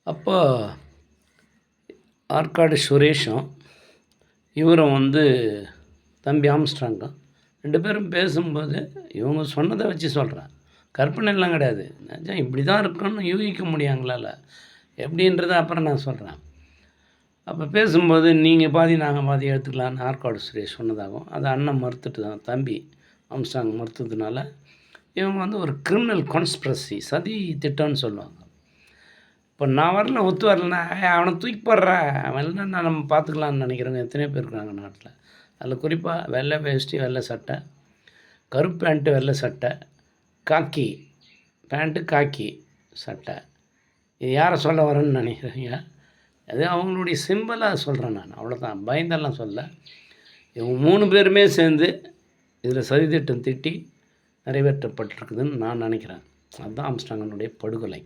அப்போ ஆற்காடு சுரேஷும் இவரும் தம்பி ஆம்ஸ்ட்ராங்கும் 2 பேரும் பேசும்போது இவங்க சொன்னதை வச்சு சொல்கிறேன். கற்பனைலாம் கிடையாது. நிஜம் இப்படி தான் இருக்குன்னு யூகிக்க முடியும் எங்களால். எப்படின்றத அப்புறம் நான் சொல்கிறேன். அப்போ பேசும்போது நீங்கள் பாதி நாங்கள் பாதி எடுத்துக்கலான்னு ஆற்காடு சுரேஷ் சொன்னதாகவும், அதை அண்ணன் மறுத்துட்டு தான் தம்பி ஆம்ஸ்ட்ராங் மறுத்ததுனால இவங்க ஒரு கிரிமினல் கான்ஸ்பிரசி சதி திட்டம்னு சொல்லுவாங்க. இப்போ நான் வரல ஒத்து வரலன்னா அவனை தூக்கி போடுறா, அவன் இல்லைன்னா நம்ம பார்த்துக்கலான்னு நினைக்கிறவங்க எத்தனையோ பேர் இருக்காங்க நாட்டில். அதில் குறிப்பாக வெள்ளை வேஷ்டி வெள்ளை சட்டை, கருப்பு பேண்ட்டு வெள்ளை சட்டை, காக்கி பேண்ட்டு காக்கி சட்டை. இது யாரை சொல்ல வரேன்னு நினைக்கிறீங்க? அது அவங்களுடைய சிம்பிளாக சொல்கிறேன் நான், அவ்வளோதான். பயந்தெல்லாம் சொல்ல. இவங்க 3 பேருமே சேர்ந்து இதில் சதித்திட்டம் தீட்டி நிறைவேற்றப்பட்டிருக்குதுன்னு நான் நினைக்கிறேன். அதுதான் ஆம்ஸ்ட்ராங்கினுடைய படுகொலை.